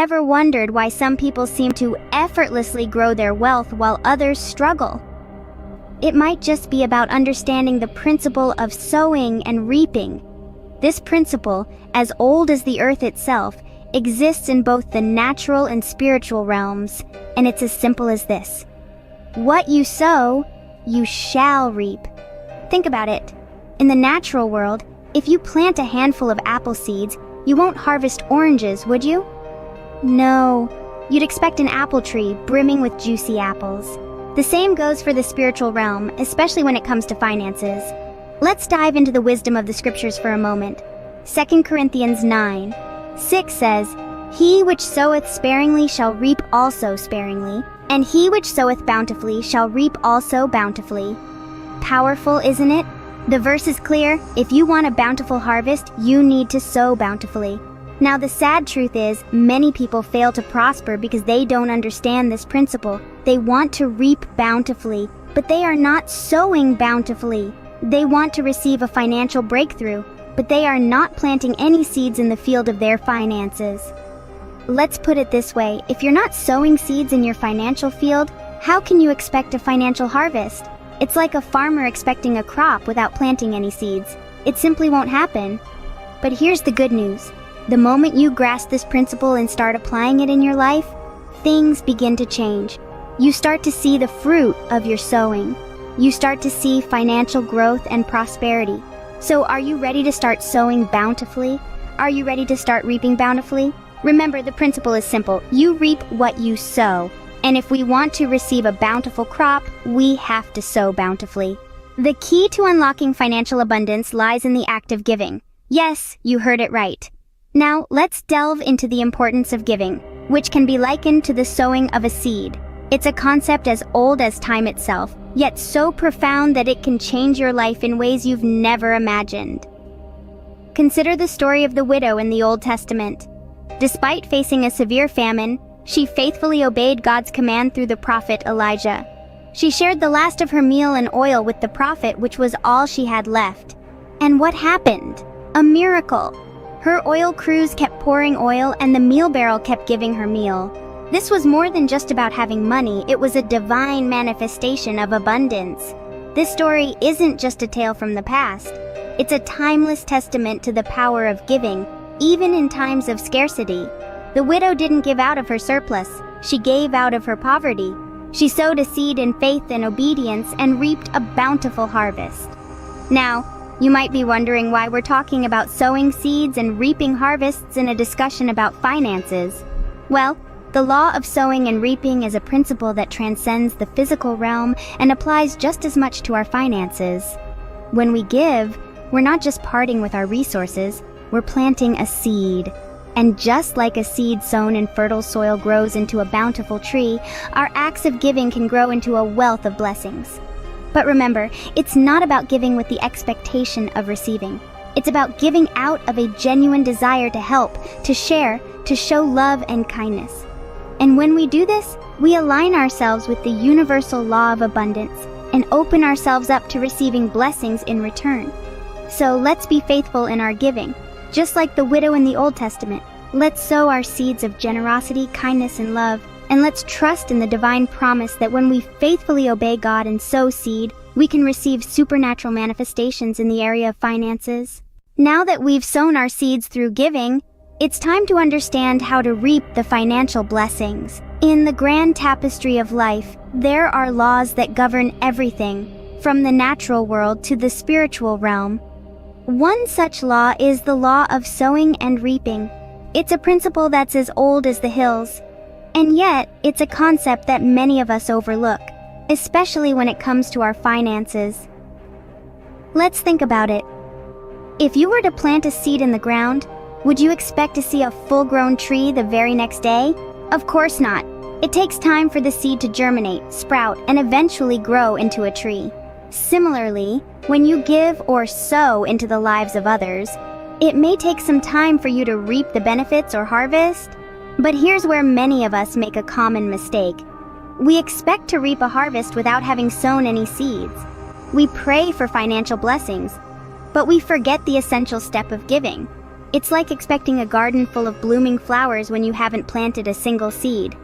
ever wondered why some people seem to effortlessly grow their wealth while others struggle? It might just be about understanding the principle of sowing and reaping. This principle, as old as the earth itself, exists in both the natural and spiritual realms, and it's as simple as this. What you sow, you shall reap. Think about it. In the natural world, if you plant a handful of apple seeds, you won't harvest oranges, would you? No, you'd expect an apple tree brimming with juicy apples. The same goes for the spiritual realm, especially when it comes to finances. Let's dive into the wisdom of the scriptures for a moment. 2 Corinthians 9:6 says, "He which soweth sparingly shall reap also sparingly, and he which soweth bountifully shall reap also bountifully." Powerful, isn't it? The verse is clear. If you want a bountiful harvest, you need to sow bountifully. Now, the sad truth is, many people fail to prosper because they don't understand this principle. They want to reap bountifully, but they are not sowing bountifully. They want to receive a financial breakthrough, but they are not planting any seeds in the field of their finances. Let's put it this way, if you're not sowing seeds in your financial field, how can you expect a financial harvest? It's like a farmer expecting a crop without planting any seeds. It simply won't happen. But here's the good news. The moment you grasp this principle and start applying it in your life, things begin to change. You start to see the fruit of your sowing. You start to see financial growth and prosperity. So are you ready to start sowing bountifully? Are you ready to start reaping bountifully? Remember, the principle is simple. You reap what you sow. And if we want to receive a bountiful crop, we have to sow bountifully. The key to unlocking financial abundance lies in the act of giving. Yes, you heard it right. Now, let's delve into the importance of giving, which can be likened to the sowing of a seed. It's a concept as old as time itself, yet so profound that it can change your life in ways you've never imagined. Consider the story of the widow in the Old Testament. Despite facing a severe famine, she faithfully obeyed God's command through the prophet Elijah. She shared the last of her meal and oil with the prophet, which was all she had left. And what happened? A miracle. Her oil cruse kept pouring oil and the meal barrel kept giving her meal. This was more than just about having money, it was a divine manifestation of abundance. This story isn't just a tale from the past. It's a timeless testament to the power of giving, even in times of scarcity. The widow didn't give out of her surplus, she gave out of her poverty. She sowed a seed in faith and obedience and reaped a bountiful harvest. Now, you might be wondering why we're talking about sowing seeds and reaping harvests in a discussion about finances. Well, the law of sowing and reaping is a principle that transcends the physical realm and applies just as much to our finances. When we give, we're not just parting with our resources, we're planting a seed. And just like a seed sown in fertile soil grows into a bountiful tree, our acts of giving can grow into a wealth of blessings. But remember, it's not about giving with the expectation of receiving. It's about giving out of a genuine desire to help, to share, to show love and kindness. And when we do this, we align ourselves with the universal law of abundance and open ourselves up to receiving blessings in return. So let's be faithful in our giving. Just like the widow in the Old Testament, let's sow our seeds of generosity, kindness, and love, and let's trust in the divine promise that when we faithfully obey God and sow seed, we can receive supernatural manifestations in the area of finances. Now that we've sown our seeds through giving, it's time to understand how to reap the financial blessings. In the grand tapestry of life, there are laws that govern everything, from the natural world to the spiritual realm. One such law is the law of sowing and reaping. It's a principle that's as old as the hills. And yet, it's a concept that many of us overlook, especially when it comes to our finances. Let's think about it. If you were to plant a seed in the ground, would you expect to see a full-grown tree the very next day? Of course not. It takes time for the seed to germinate, sprout, and eventually grow into a tree. Similarly, when you give or sow into the lives of others, it may take some time for you to reap the benefits or harvest. But here's where many of us make a common mistake. We expect to reap a harvest without having sown any seeds. We pray for financial blessings, but we forget the essential step of giving. It's like expecting a garden full of blooming flowers when you haven't planted a single seed.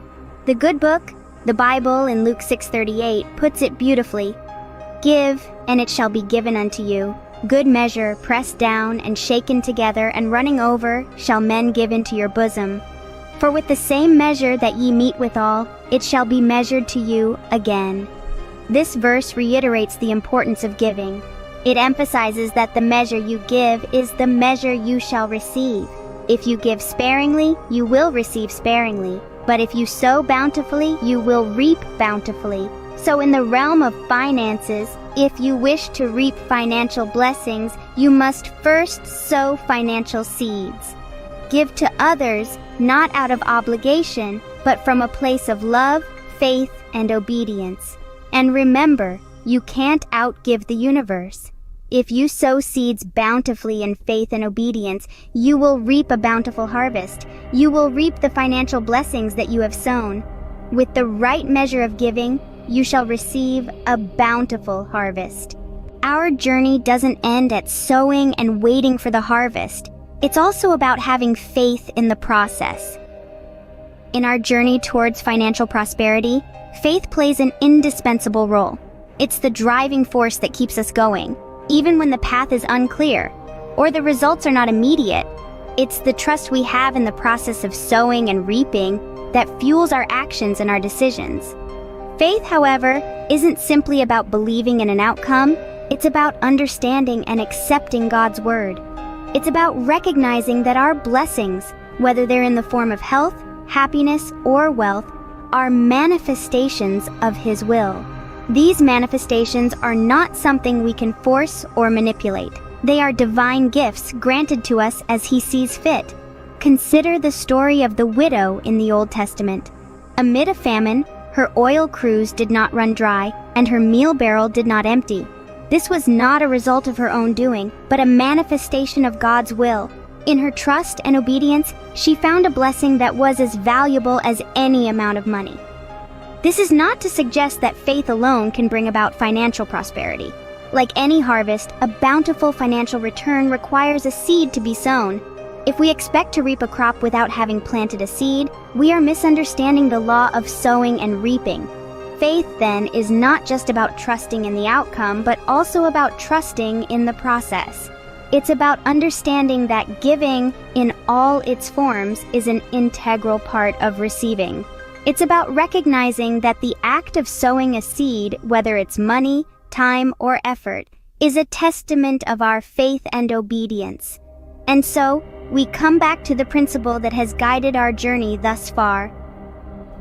The good book, the Bible in Luke 6:38, puts it beautifully. Give, and it shall be given unto you. Good measure, pressed down and shaken together and running over, shall men give into your bosom. For with the same measure that ye meet withal, it shall be measured to you again. This verse reiterates the importance of giving. It emphasizes that the measure you give is the measure you shall receive. If you give sparingly, you will receive sparingly. But if you sow bountifully, you will reap bountifully. So in the realm of finances, if you wish to reap financial blessings, you must first sow financial seeds. Give to others, not out of obligation, but from a place of love, faith, and obedience. And remember, you can't outgive the universe. If you sow seeds bountifully in faith and obedience, you will reap a bountiful harvest. You will reap the financial blessings that you have sown. With the right measure of giving, you shall receive a bountiful harvest. Our journey doesn't end at sowing and waiting for the harvest. It's also about having faith in the process. In our journey towards financial prosperity, faith plays an indispensable role. It's the driving force that keeps us going, even when the path is unclear or the results are not immediate. It's the trust we have in the process of sowing and reaping that fuels our actions and our decisions. Faith, however, isn't simply about believing in an outcome. It's about understanding and accepting God's word. It's about recognizing that our blessings, whether they're in the form of health, happiness, or wealth, are manifestations of His will. These manifestations are not something we can force or manipulate. They are divine gifts granted to us as He sees fit. Consider the story of the widow in the Old Testament. Amid a famine, her oil cruse did not run dry, and her meal barrel did not empty. This was not a result of her own doing, but a manifestation of God's will. In her trust and obedience, she found a blessing that was as valuable as any amount of money. This is not to suggest that faith alone can bring about financial prosperity. Like any harvest, a bountiful financial return requires a seed to be sown. If we expect to reap a crop without having planted a seed, we are misunderstanding the law of sowing and reaping. Faith, then, is not just about trusting in the outcome, but also about trusting in the process. It's about understanding that giving, in all its forms, is an integral part of receiving. It's about recognizing that the act of sowing a seed, whether it's money, time, or effort, is a testament of our faith and obedience. And so, we come back to the principle that has guided our journey thus far.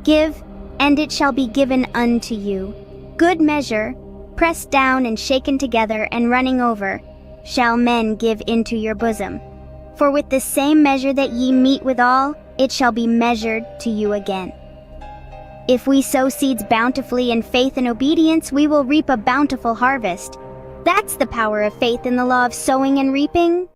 Give, and it shall be given unto you. Good measure, pressed down and shaken together and running over, shall men give into your bosom. For with the same measure that ye meet withal, it shall be measured to you again. If we sow seeds bountifully in faith and obedience, we will reap a bountiful harvest. That's the power of faith in the law of sowing and reaping.